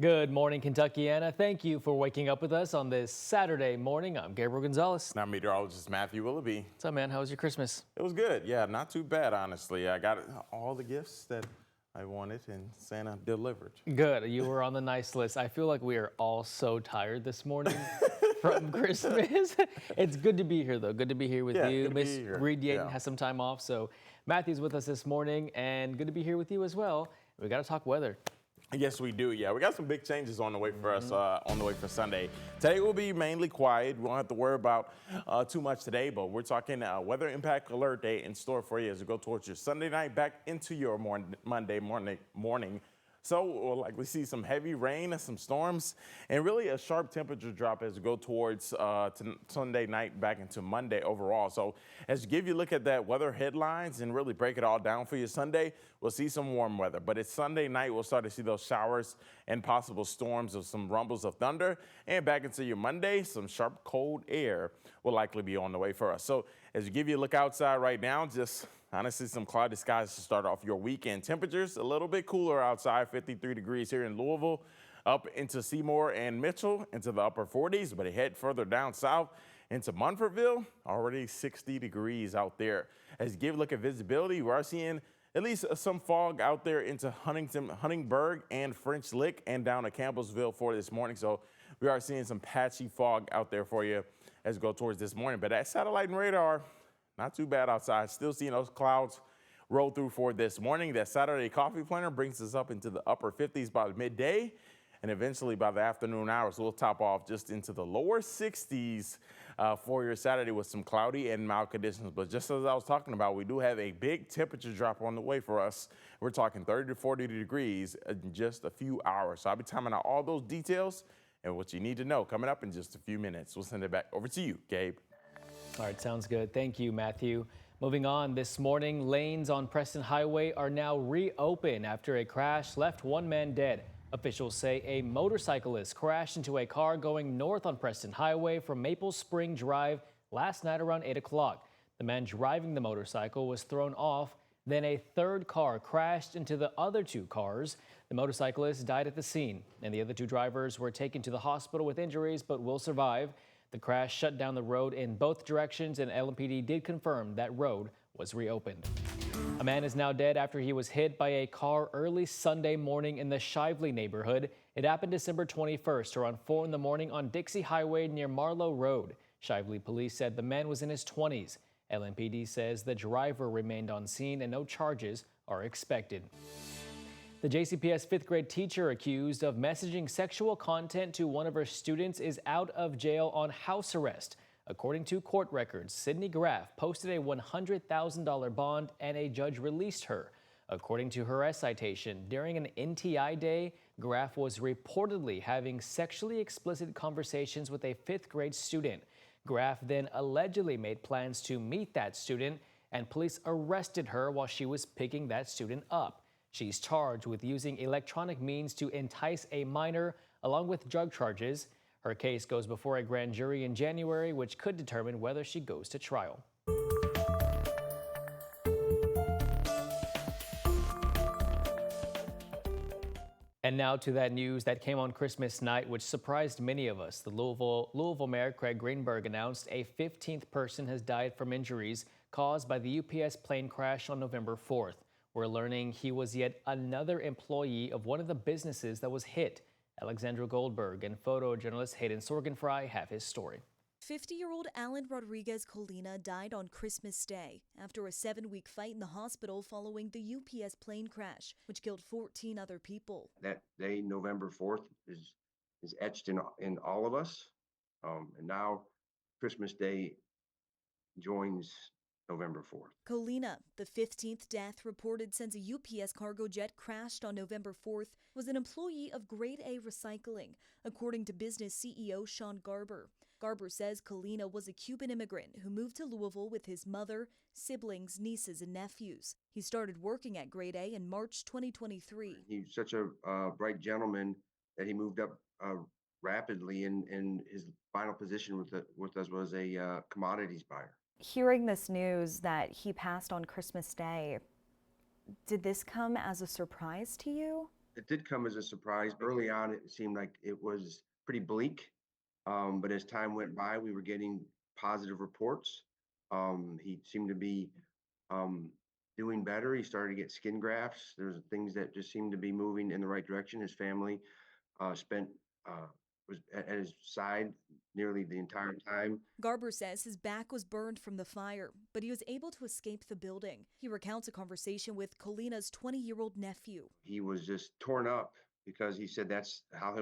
Good morning, Kentuckiana. Thank you for waking up with us on this Saturday morning. I'm Gabriel Gonzalez. And I'm meteorologist Matthew Willoughby. What's up, man? How was your Christmas? It was good. Yeah, not too bad, honestly. I got all the gifts that I wanted and Santa delivered. Good. You were on the nice list. I feel like we are all so tired this morning from Christmas. It's good to be here, though. Good to be here with you. Miss Reed Yaden has some time off, so Matthew's with us this morning, and good to be here with you as well. We got to talk weather. Yes, we do. Yeah, we got some big changes on the way for us on the way for Sunday. Today will be mainly quiet. We won't have to worry about too much today, but we're talking weather impact alert day in store for you as we go towards your Sunday night back into your Monday morning. So we'll likely see some heavy rain and some storms and really a sharp temperature drop as we go towards Sunday night back into Monday overall. So as you give you a look at that weather headlines and really break it all down for you Sunday, we'll see some warm weather. But it's Sunday night, we'll start to see those showers and possible storms of some rumbles of thunder. And back into your Monday, some sharp cold air will likely be on the way for us. So as you give you a look outside right now, just honestly, some cloudy skies to start off your weekend. Temperatures a little bit cooler outside, 53 degrees here in Louisville, up into Seymour and Mitchell into the upper 40s, but head further down south into Munfordville, already 60 degrees out there. As you give a look at visibility, we are seeing at least some fog out there into Huntingburg and French Lick and down to Campbellsville for this morning. So we are seeing some patchy fog out there for you as we go towards this morning. But that satellite and radar, not too bad outside. Still seeing those clouds roll through for this morning. That Saturday coffee planter brings us up into the upper 50s by midday. And eventually by the afternoon hours, we'll top off just into the lower 60s for your Saturday with some cloudy and mild conditions. But just as I was talking about, we do have a big temperature drop on the way for us. We're talking 30 to 40 degrees in just a few hours. So I'll be timing out all those details and what you need to know coming up in just a few minutes. We'll send it back over to you, Gabe. All right, sounds good. Thank you, Matthew. Moving on, this morning, lanes on Preston Highway are now reopened after a crash left one man dead. Officials say a motorcyclist crashed into a car going north on Preston Highway from Maple Spring Drive last night around 8 o'clock. The man driving the motorcycle was thrown off. Then a third car crashed into the other two cars. The motorcyclist died at the scene, and the other two drivers were taken to the hospital with injuries but will survive. The crash shut down the road in both directions, and LMPD did confirm that road was reopened. A man is now dead after he was hit by a car early Sunday morning in the Shively neighborhood. It happened December 21st around 4 in the morning on Dixie Highway near Marlowe Road. Shively police said the man was in his 20s. LMPD says the driver remained on scene and no charges are expected. The JCPS fifth grade teacher accused of messaging sexual content to one of her students is out of jail on house arrest. According to court records, Sydney Graff posted a $100,000 bond and a judge released her. According to her arrest citation, during an NTI day, Graff was reportedly having sexually explicit conversations with a fifth grade student. Graff then allegedly made plans to meet that student, and police arrested her while she was picking that student up. She's charged with using electronic means to entice a minor, along with drug charges. Her case goes before a grand jury in January, which could determine whether she goes to trial. And now to that news that came on Christmas night, which surprised many of us. The Louisville Mayor Craig Greenberg announced a 15th person has died from injuries caused by the UPS plane crash on November 4th. We're learning he was yet another employee of one of the businesses that was hit. Alexandra Goldberg and photojournalist Hayden Sorgenfry have his story. 50-year-old Alan Rodriguez Colina died on Christmas Day after a 7-week fight in the hospital following the UPS plane crash, which killed 14 other people. That day, November 4th, is etched in all of us. And now Christmas Day joins November 4th. Colina, the 15th death reported since a UPS cargo jet crashed on November 4th, was an employee of Grade A Recycling, according to business CEO Sean Garber. Garber says Colina was a Cuban immigrant who moved to Louisville with his mother, siblings, nieces, and nephews. He started working at Grade A in March 2023. He's such a bright gentleman that he moved up rapidly, and his final position with us was a commodities buyer. Hearing this news that he passed on Christmas Day, did this come as a surprise to you? It did come as a surprise. Early on, it seemed like it was pretty bleak. But as time went by, we were getting positive reports. He seemed to be um, doing better. He started to get skin grafts. There's things that just seemed to be moving in the right direction. His family spent was at his side nearly the entire time. Garber says his back was burned from the fire, but he was able to escape the building. He recounts a conversation with Colina's 20-year-old nephew. He was just torn up because he said that's how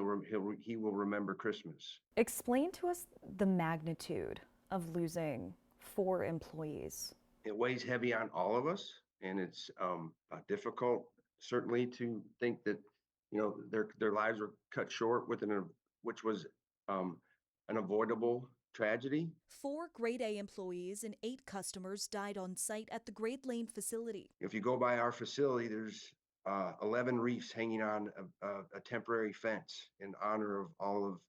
he will remember Christmas. Explain to us the magnitude of losing 4 employees. It weighs heavy on all of us, and it's difficult, certainly, to think that their lives were cut short which was an avoidable tragedy. 4 Grade A employees and 8 customers died on site at the Grade Lane facility. If you go by our facility, there's 11 wreaths hanging on a temporary fence in honor of all of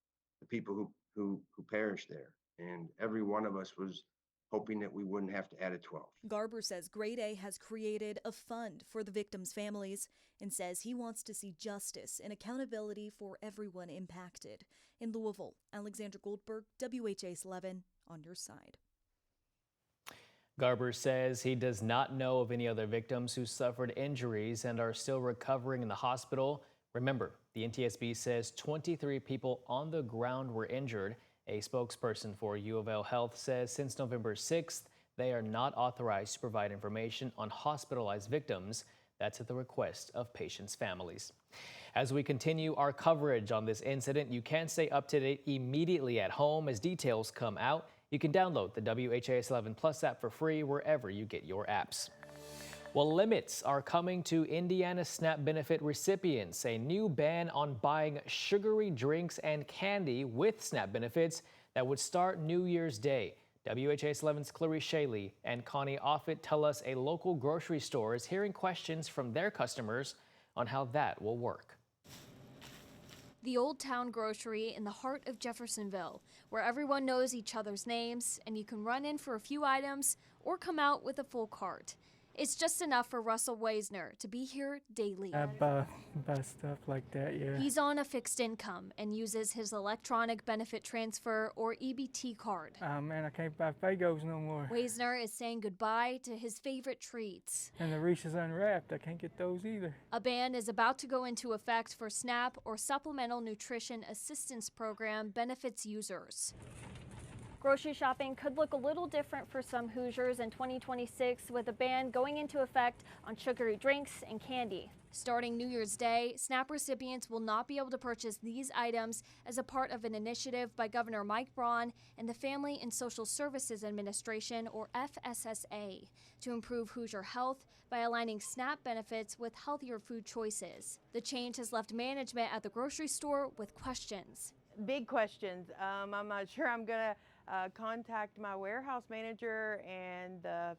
the people who perished there, and every one of us was hoping that we wouldn't have to add a 12th. Garber says Grade A has created a fund for the victims' families and says he wants to see justice and accountability for everyone impacted. In Louisville, Alexandra Goldberg, WHAS 11, on your side. Garber says he does not know of any other victims who suffered injuries and are still recovering in the hospital. Remember, the NTSB says 23 people on the ground were injured. A spokesperson for U of L Health says since November 6th, they are not authorized to provide information on hospitalized victims. That's at the request of patients' families. As we continue our coverage on this incident, you can stay up to date immediately at home as details come out. You can download the WHAS 11 Plus app for free wherever you get your apps. Well, limits are coming to Indiana SNAP benefit recipients. A new ban on buying sugary drinks and candy with SNAP benefits that would start New Year's Day. WHAS 11's Clarice Shaley and Connie Offit tell us a local grocery store is hearing questions from their customers on how that will work. The Old Town Grocery in the heart of Jeffersonville, where everyone knows each other's names and you can run in for a few items or come out with a full cart. It's just enough for Russell Weisner to be here daily. I buy stuff like that, yeah. He's on a fixed income and uses his electronic benefit transfer or EBT card. Man, I can't buy Fagos no more. Weisner is saying goodbye to his favorite treats. And the Reese's Unwrapped, I can't get those either. A ban is about to go into effect for SNAP or Supplemental Nutrition Assistance Program benefits users. Grocery shopping could look a little different for some Hoosiers in 2026 with a ban going into effect on sugary drinks and candy. Starting New Year's Day, SNAP recipients will not be able to purchase these items as a part of an initiative by Governor Mike Braun and the Family and Social Services Administration, or FSSA, to improve Hoosier health by aligning SNAP benefits with healthier food choices. The change has left management at the grocery store with questions. Big questions. I'm not sure I'm going to contact my warehouse manager and the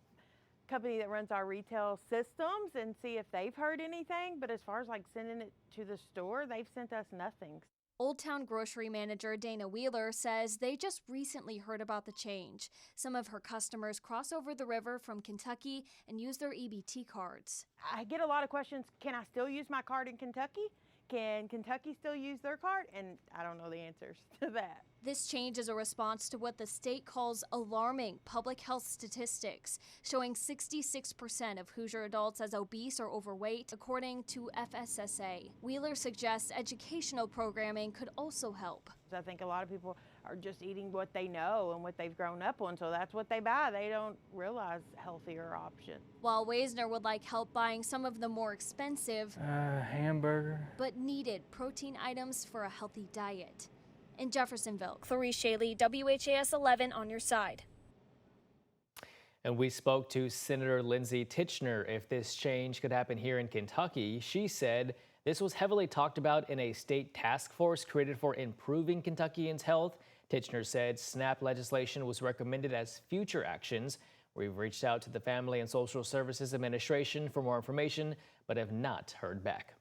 company that runs our retail systems and see if they've heard anything. But as far as like sending it to the store, they've sent us nothing. Old Town Grocery Manager Dana Wheeler says they just recently heard about the change. Some of her customers cross over the river from Kentucky and use their EBT cards. I get a lot of questions. Can I still use my card in Kentucky? Can Kentucky still use their card? And I don't know the answers to that. This change is a response to what the state calls alarming public health statistics, showing 66% of Hoosier adults as obese or overweight, according to FSSA. Wheeler suggests educational programming could also help. I think a lot of people are just eating what they know and what they've grown up on, so that's what they buy. They don't realize healthier options. While Weisner would like help buying some of the more expensive, Hamburger, but needed protein items for a healthy diet. In Jeffersonville, Clarice Shaley, WHAS 11 on your side. And we spoke to Senator Lindsay Titchener if this change could happen here in Kentucky. She said this was heavily talked about in a state task force created for improving Kentuckians' health. Titchener said SNAP legislation was recommended as future actions. We've reached out to the Family and Social Services Administration for more information, but have not heard back.